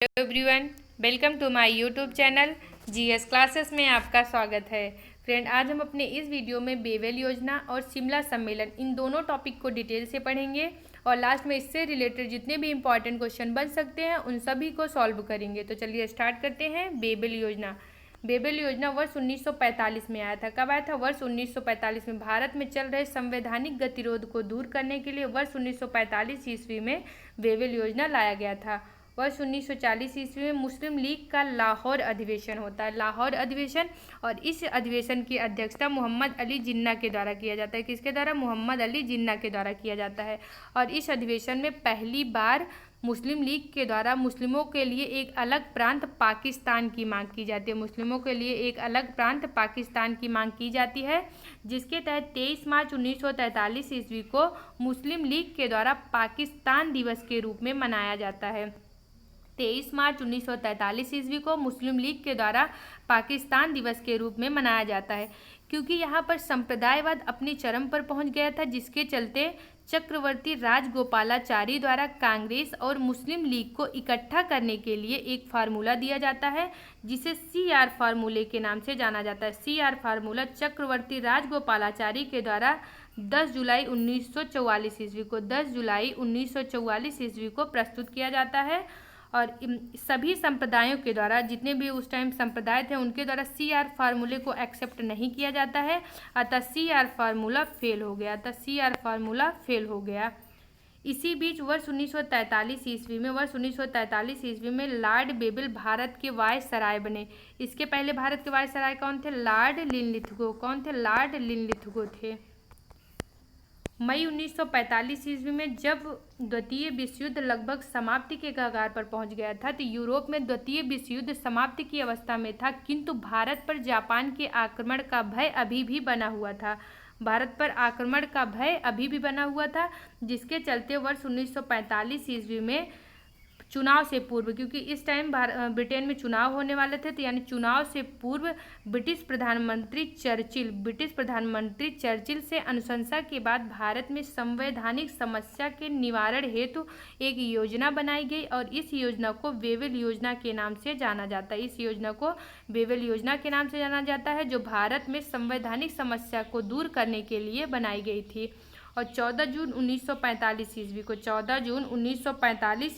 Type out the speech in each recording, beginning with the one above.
Hello everyone, welcome to my YouTube channel GS classes में आपका स्वागत है। फ्रेंड, आज हम अपने इस वीडियो में बेवेल योजना और शिमला सम्मेलन इन दोनों टॉपिक को डिटेल से पढ़ेंगे और लास्ट में इससे रिलेटेड जितने भी इंपॉर्टेंट क्वेश्चन बन सकते हैं उन सभी को सॉल्व करेंगे। तो चलिए स्टार्ट करते हैं। बेवेल योजना वर्ष 1945 में आया था। कब आया था? वर्ष 1945 में। भारत में चल रहे संवैधानिक गतिरोध को दूर करने के लिए वर्ष 1945 ईस्वी में बेवेल योजना लाया गया था। वर्ष 1940 ईस्वी में मुस्लिम लीग का लाहौर अधिवेशन होता है, लाहौर अधिवेशन, और इस अधिवेशन की अध्यक्षता मोहम्मद अली जिन्ना के द्वारा किया जाता है। किसके द्वारा? मोहम्मद अली जिन्ना के द्वारा किया जाता है। और इस अधिवेशन में पहली बार मुस्लिम लीग के द्वारा मुस्लिमों के लिए एक अलग प्रांत पाकिस्तान की मांग की जाती है। मुस्लिमों के लिए एक अलग प्रांत पाकिस्तान की मांग की जाती है, जिसके तहत 23 मार्च 1943 ईस्वी को मुस्लिम लीग के द्वारा पाकिस्तान दिवस के रूप में मनाया जाता है। 23 मार्च 1943 ईस्वी को मुस्लिम लीग के द्वारा पाकिस्तान दिवस के रूप में मनाया जाता है, क्योंकि यहाँ पर संप्रदायवाद अपनी चरम पर पहुँच गया था, जिसके चलते चक्रवर्ती राजगोपालाचारी द्वारा कांग्रेस और मुस्लिम लीग को इकट्ठा करने के लिए एक फार्मूला दिया जाता है, जिसे CR फार्मूले के नाम से जाना जाता है। CR फार्मूला चक्रवर्ती राजगोपालाचारी के द्वारा 10 जुलाई 1944 ईस्वी को 10 जुलाई 1944 ईस्वी को प्रस्तुत किया जाता है। और सभी संप्रदायों के द्वारा, जितने भी उस टाइम संप्रदाय थे, उनके द्वारा CR फार्मूले को एक्सेप्ट नहीं किया जाता है, अतः CR फार्मूला फेल हो गया। इसी बीच वर्ष 1943 ईस्वी में लॉर्ड बेबल भारत के वायसराय बने। इसके पहले भारत के वायसराय कौन थे? लॉर्ड लिनलिथगो थे। मई 1945 ईस्वी में जब द्वितीय विश्व युद्ध लगभग समाप्ति के कगार पर पहुंच गया था, तो यूरोप में द्वितीय विश्व युद्ध समाप्ति की अवस्था में था, किंतु भारत पर जापान के आक्रमण का भय अभी भी बना हुआ था, जिसके चलते वर्ष 1945 ईस्वी में चुनाव से पूर्व, क्योंकि इस टाइम ब्रिटेन में चुनाव होने वाले थे, तो यानी चुनाव से पूर्व ब्रिटिश प्रधानमंत्री चर्चिल से अनुशंसा के बाद भारत में संवैधानिक समस्या के निवारण हेतु एक योजना बनाई गई और इस योजना को बेवेल योजना के नाम से जाना जाता है, जो भारत में संवैधानिक समस्या को दूर करने के लिए बनाई गई थी। और 14 जून 1945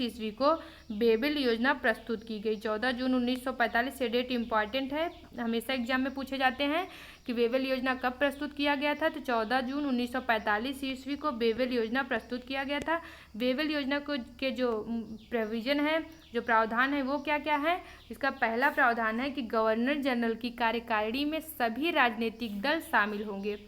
ईस्वी को बेवेल योजना प्रस्तुत की गई। 14 जून 1945 से डेट इम्पॉर्टेंट है, हमेशा एग्जाम में पूछे जाते हैं कि बेवेल योजना कब प्रस्तुत किया गया था। तो 14 जून 1945 ईस्वी को बेवेल योजना प्रस्तुत किया गया था। बेवेल योजना के जो प्रोविजन है, जो प्रावधान है, वो क्या क्या है? इसका पहला प्रावधान है कि गवर्नर जनरल की कार्यकारिणी में सभी राजनीतिक दल शामिल होंगे।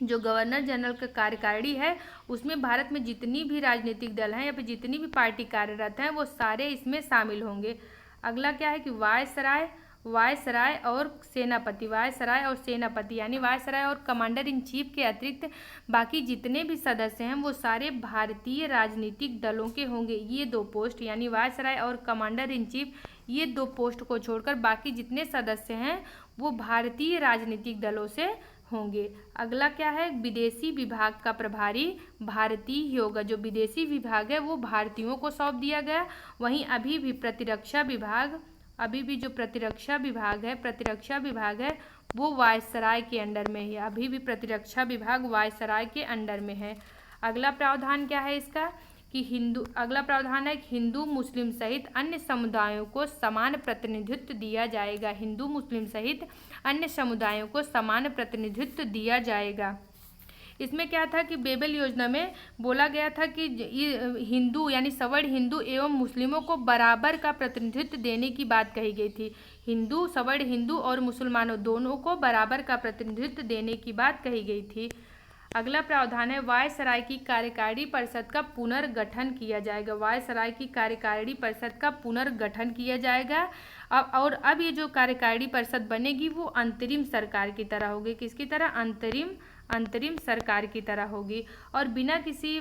जो गवर्नर जनरल का कार्यकारिणी है, उसमें भारत में जितनी भी राजनीतिक दल हैं या फिर जितनी भी पार्टी कार्यरत हैं, वो सारे इसमें शामिल होंगे। अगला क्या है कि वायसराय और सेनापति यानी वायसराय और कमांडर इन चीफ के अतिरिक्त बाकी जितने भी सदस्य हैं वो सारे भारतीय राजनीतिक दलों के होंगे। ये दो पोस्ट यानी वायसराय और कमांडर इन चीफ, ये दो पोस्ट को छोड़कर बाकी जितने सदस्य हैं वो भारतीय राजनीतिक दलों से होंगे। अगला क्या है? विदेशी विभाग का प्रभारी भारतीय ही होगा। जो विदेशी विभाग है वो भारतीयों को सौंप दिया गया। वहीं अभी भी जो प्रतिरक्षा विभाग है वो वायसराय के अंडर में है। अभी भी प्रतिरक्षा विभाग वायसराय के अंडर में है। अगला प्रावधान क्या है इसका कि हिंदू मुस्लिम सहित अन्य समुदायों को समान प्रतिनिधित्व दिया जाएगा। इसमें क्या था कि बेवेल योजना में बोला गया था कि हिंदू यानी सवर्ण हिंदू एवं मुस्लिमों को बराबर का प्रतिनिधित्व देने की बात कही गई थी। सवर्ण हिंदू और मुसलमानों दोनों को बराबर का प्रतिनिधित्व देने की बात कही गई थी। अगला प्रावधान है वायसराय की कार्यकारिणी परिषद का पुनर्गठन किया जाएगा। अब ये जो कार्यकारिणी परिषद बनेगी वो अंतरिम सरकार की तरह होगी। किसकी तरह? अंतरिम सरकार की तरह होगी और बिना किसी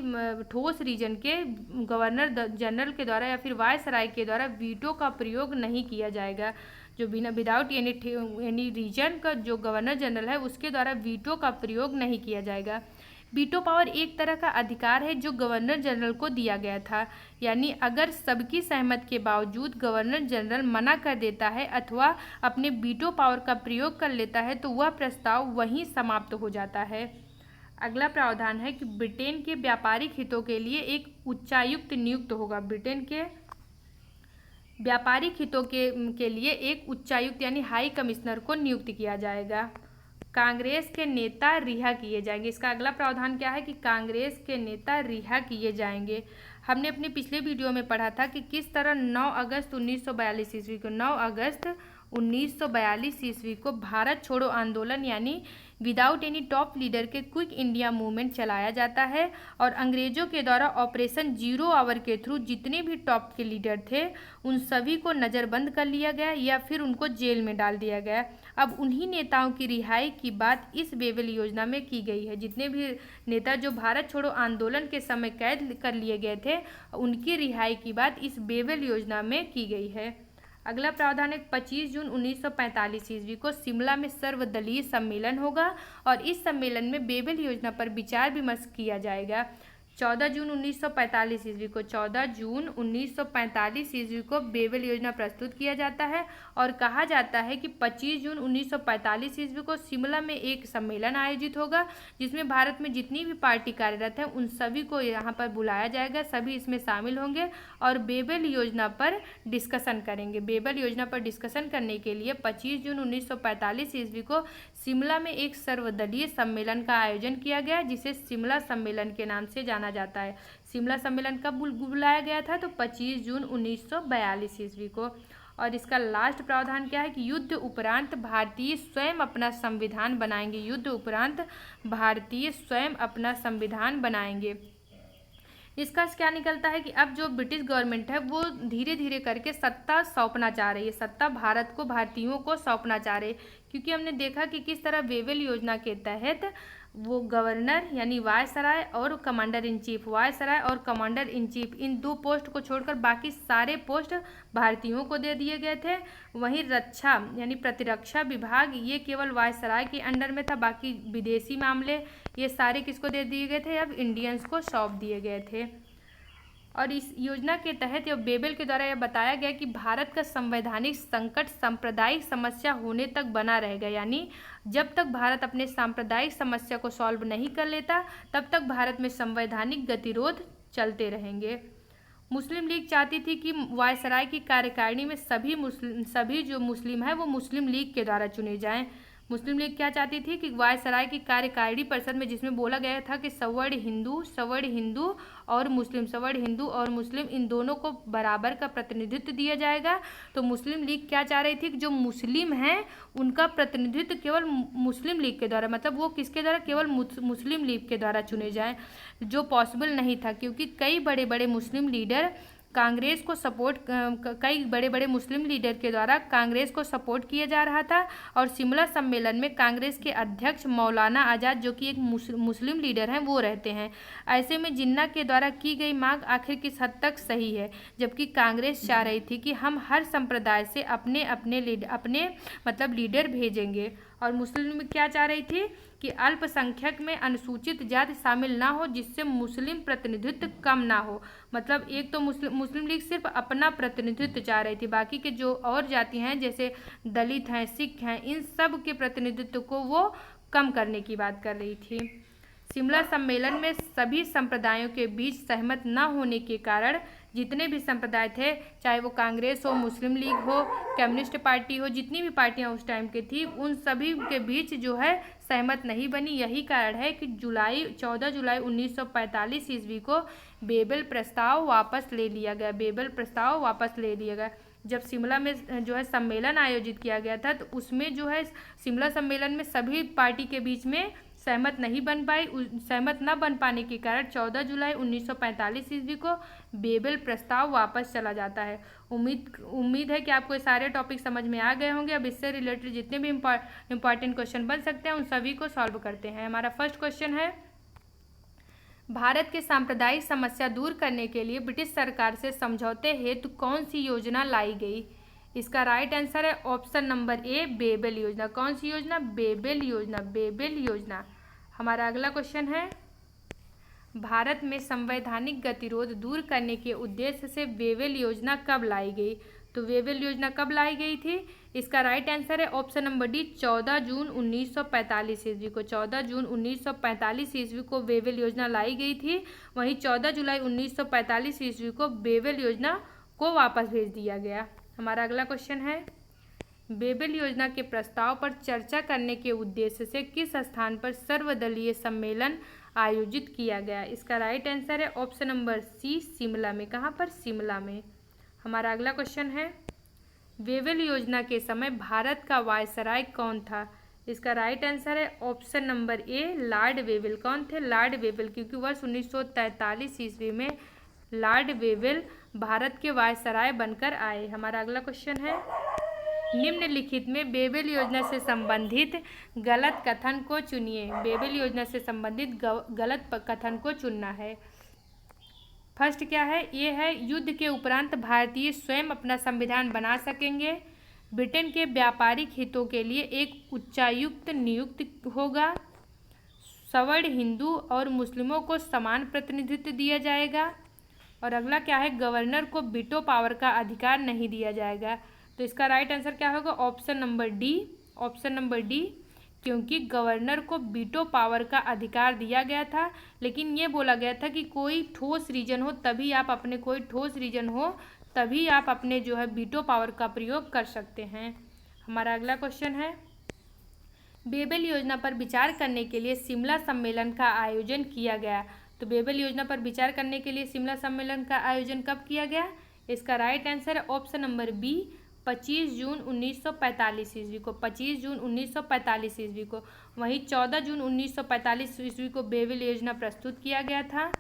ठोस रीजन के गवर्नर जनरल के द्वारा या फिर वायसराय के द्वारा वीटो का प्रयोग नहीं किया जाएगा। जो विदाउट एनी रीजन का जो गवर्नर जनरल है उसके द्वारा वीटो का प्रयोग नहीं किया जाएगा। वीटो पावर एक तरह का अधिकार है जो गवर्नर जनरल को दिया गया था, यानी अगर सबकी सहमति के बावजूद गवर्नर जनरल मना कर देता है अथवा अपने वीटो पावर का प्रयोग कर लेता है तो वह प्रस्ताव वहीं समाप्त हो जाता है। अगला प्रावधान है कि ब्रिटेन के व्यापारिक हितों के लिए एक उच्चायुक्त नियुक्त होगा। ब्रिटेन के व्यापारिक हितों के लिए एक उच्चायुक्त यानी हाई कमिश्नर को नियुक्त किया जाएगा। कांग्रेस के नेता रिहा किए जाएंगे। इसका अगला प्रावधान क्या है कि कांग्रेस के नेता रिहा किए जाएंगे। हमने अपने पिछले वीडियो में पढ़ा था कि किस तरह 9 अगस्त 1942 ईस्वी को 9 अगस्त 1942 ईस्वी को भारत छोड़ो आंदोलन यानी विदाउट एनी टॉप लीडर के क्विक इंडिया मूवमेंट चलाया जाता है और अंग्रेजों के द्वारा ऑपरेशन 0 आवर के थ्रू जितने भी टॉप के लीडर थे उन सभी को नज़रबंद कर लिया गया या फिर उनको जेल में डाल दिया गया। अब उन्हीं नेताओं की रिहाई की बात इस बेबल योजना में की गई है। जितने भी नेता जो भारत छोड़ो आंदोलन के समय कैद कर लिए गए थे उनकी रिहाई की बात इस बेबल योजना में की गई है। अगला प्रावधान है 25 जून 1945 ईस्वी को शिमला में सर्वदलीय सम्मेलन होगा और इस सम्मेलन में बेबल योजना पर विचार विमर्श किया जाएगा। 14 जून 1945 ईस्वी को 14 जून 1945 ईस्वी को बेबल योजना प्रस्तुत किया जाता है और कहा जाता है कि 25 जून 1945 ईस्वी को शिमला में एक सम्मेलन आयोजित होगा जिसमें भारत में जितनी भी पार्टी कार्यरत हैं उन सभी को यहाँ पर बुलाया जाएगा। सभी इसमें शामिल होंगे और बेबल योजना पर डिस्कशन करेंगे। बेबल योजना पर डिस्कशन करने के लिए 25 जून 1945 ईस्वी को शिमला में एक सर्वदलीय सम्मेलन का आयोजन किया गया जिसे शिमला सम्मेलन के नाम से जाना जाता है। शिमला सम्मेलन कब बुलाया गया था तो 25 जून 1942 ईस्वी को। और इसका लास्ट प्रावधान क्या है कि युद्ध उपरांत भारतीय स्वयं अपना संविधान बनाएंगे। युद्ध उपरांत भारतीय स्वयं अपना संविधान बनाएंगे। इसका क्या निकलता है कि अब जो ब्रिटिश गवर्नमेंट है वो धीरे धीरे करके सत्ता सौंपना चाह रही है। सत्ता भारत को भारतीयों को सौंपना चाह रही है क्योंकि हमने देखा कि किस तरह बेबल योजना के तहत वो गवर्नर यानी वायसराय और कमांडर इन चीफ, वायसराय और commander in chief in 2 post को छोड़कर बाकी सारे पोस्ट भारतीयों को दे दिए गए थे। वहीं रक्षा यानी प्रतिरक्षा विभाग ये केवल वायसराय के अंडर में था, बाकी विदेशी मामले ये सारे किसको दे दिए गए थे, अब इंडियंस को सौंप दिए गए थे। और इस योजना के तहत या बेबल के द्वारा यह बताया गया कि भारत का संवैधानिक संकट सांप्रदायिक समस्या होने तक बना रहेगा, यानी जब तक भारत अपने सांप्रदायिक समस्या को सॉल्व नहीं कर लेता तब तक भारत में संवैधानिक गतिरोध चलते रहेंगे। मुस्लिम लीग चाहती थी कि वायसराय की कार्यकारिणी में सभी जो मुस्लिम है वो मुस्लिम लीग के द्वारा चुने जाएं। मुस्लिम लीग क्या चाहती थी कि वायसराय की कार्यकारिणी परिषद में जिसमें बोला गया था कि सवर्ण हिंदू और मुस्लिम इन दोनों को बराबर का प्रतिनिधित्व दिया जाएगा। तो मुस्लिम लीग क्या चाह रही थी कि जो मुस्लिम हैं उनका प्रतिनिधित्व केवल मुस्लिम लीग के द्वारा, मतलब वो किसके द्वारा, केवल मुस्लिम लीग के द्वारा चुने जाएं, जो पॉसिबल नहीं था क्योंकि कई बड़े बड़े मुस्लिम लीडर कांग्रेस को सपोर्ट कई बड़े बड़े मुस्लिम लीडर के द्वारा कांग्रेस को सपोर्ट किया जा रहा था। और शिमला सम्मेलन में कांग्रेस के अध्यक्ष मौलाना आज़ाद जो कि एक मुस्लिम लीडर हैं वो रहते हैं। ऐसे में जिन्ना के द्वारा की गई मांग आखिर किस हद तक सही है, जबकि कांग्रेस चाह रही थी कि हम हर संप्रदाय से अपने मतलब लीडर भेजेंगे। और मुस्लिम क्या चाह रही थी कि अल्पसंख्यक में अनुसूचित जाति शामिल ना हो जिससे मुस्लिम प्रतिनिधित्व कम ना हो। मतलब एक तो मुस्लिम लीग सिर्फ अपना प्रतिनिधित्व चाह रही थी, बाकी के जो और जाति हैं जैसे दलित हैं, सिख हैं, इन सब के प्रतिनिधित्व को वो कम करने की बात कर रही थी। शिमला सम्मेलन में सभी संप्रदायों के बीच सहमत न होने के कारण जितने भी संप्रदाय थे, चाहे वो कांग्रेस हो, मुस्लिम लीग हो, कम्युनिस्ट पार्टी हो, जितनी भी पार्टियां उस टाइम की थी उन सभी के बीच जो है सहमत नहीं बनी। यही कारण है कि 14 जुलाई 1945 ईस्वी को बेबल प्रस्ताव वापस ले लिया गया। बेबल प्रस्ताव वापस ले लिया गया। जब शिमला में जो है सम्मेलन आयोजित किया गया था तो उसमें जो है शिमला सम्मेलन में सभी पार्टी के बीच में सहमत न बन पाने के कारण 14 जुलाई 1945 ईस्वी को बेबल प्रस्ताव वापस चला जाता है। उम्मीद है कि आपको ये सारे टॉपिक समझ में आ गए होंगे। अब इससे रिलेटेड जितने भी इम्पॉर्टेंट क्वेश्चन बन सकते हैं उन सभी को सॉल्व करते हैं। हमारा फर्स्ट क्वेश्चन है, भारत के सांप्रदायिक समस्या दूर करने के लिए ब्रिटिश सरकार से समझौते हेतु कौन सी योजना लाई गई? इसका राइट आंसर है ऑप्शन नंबर ए, बेबल योजना। कौन सी योजना? बेबल योजना। बेबल योजना। हमारा अगला क्वेश्चन है, भारत में संवैधानिक गतिरोध दूर करने के उद्देश्य से वेवेल योजना कब लाई गई? तो वेवेल योजना कब लाई गई थी? इसका राइट आंसर है ऑप्शन नंबर डी 14 जून 1945 ईस्वी को। 14 जून 1945 ईस्वी को वेवेल योजना लाई गई थी। वहीं 14 जुलाई 1945 ईस्वी को वेवेल योजना को वापस भेज दिया गया। हमारा अगला क्वेश्चन है, वेवेल योजना के प्रस्ताव पर चर्चा करने के उद्देश्य से किस स्थान पर सर्वदलीय सम्मेलन आयोजित किया गया? इसका राइट आंसर है ऑप्शन नंबर सी शिमला में। कहाँ पर? शिमला में। हमारा अगला क्वेश्चन है, वेवेल योजना के समय भारत का वायसराय कौन था? इसका राइट आंसर है option number A Lord Wavell. कौन थे? लॉर्ड वेवेल, क्योंकि वर्ष 1943 ईस्वी में लॉर्ड वेवेल भारत के वायसराय बनकर आए। हमारा अगला क्वेश्चन है, निम्नलिखित में वेवेल योजना से संबंधित गलत कथन को चुनिए। वेवेल योजना से संबंधित गलत कथन को चुनना है। फर्स्ट क्या है? ये है, युद्ध के उपरांत भारतीय स्वयं अपना संविधान बना सकेंगे। ब्रिटेन के व्यापारिक हितों के लिए एक उच्चायुक्त नियुक्त होगा। सवर्ण हिंदू और मुस्लिमों को समान प्रतिनिधित्व दिया जाएगा। और अगला क्या है? गवर्नर को वीटो पावर का अधिकार नहीं दिया जाएगा। तो इसका राइट आंसर क्या होगा? Option number D. Option number D, क्योंकि गवर्नर को वीटो पावर का अधिकार दिया गया था, लेकिन ये बोला गया था कि कोई ठोस रीजन हो तभी आप अपने जो है वीटो पावर का प्रयोग कर सकते हैं। हमारा अगला क्वेश्चन है, वेवेल योजना पर विचार करने के लिए शिमला सम्मेलन का आयोजन किया गया। तो वेवेल योजना पर विचार करने के लिए शिमला सम्मेलन का आयोजन कब किया गया? इसका राइट आंसर है ऑप्शन नंबर बी 25 जून 1945 ईस्वी को। 25 जून 1945 ईस्वी को। वहीं 14 जून 1945 ईस्वी को वेवेल योजना प्रस्तुत किया गया था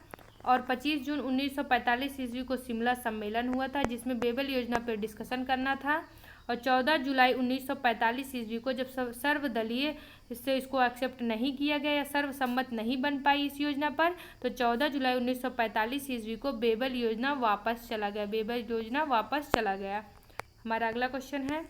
और 25 जून 1945 ईस्वी को शिमला सम्मेलन हुआ था, जिसमें वेवेल योजना पर डिस्कशन करना था। और 14 जुलाई 1945 ईस्वी को जब सर्वदलीय इससे इसको एक्सेप्ट नहीं किया गया या सर्वसम्मत नहीं बन पाई इस योजना पर, तो 14 जुलाई 1945 ईस्वी को वेवेल योजना वापस चला गया। वेवेल योजना वापस चला गया। हमारा अगला क्वेश्चन है,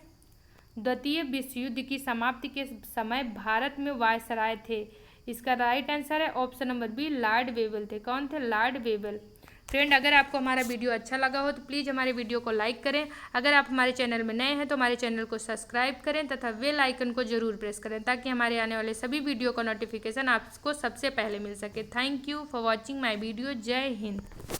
द्वितीय विश्व युद्ध की समाप्ति के समय भारत में वायसराय थे। इसका राइट आंसर है option number B Lord Wavell थे। कौन थे? Lord Wavell. फ्रेंड, अगर आपको हमारा वीडियो अच्छा लगा हो तो प्लीज़ हमारे वीडियो को लाइक करें। अगर आप हमारे चैनल में नए हैं तो हमारे चैनल को सब्सक्राइब करें तथा बेल आइकन को जरूर प्रेस करें, ताकि हमारे आने वाले सभी वीडियो का नोटिफिकेशन आपको सबसे पहले मिल सके। Thank you for watching my video. जय हिंद।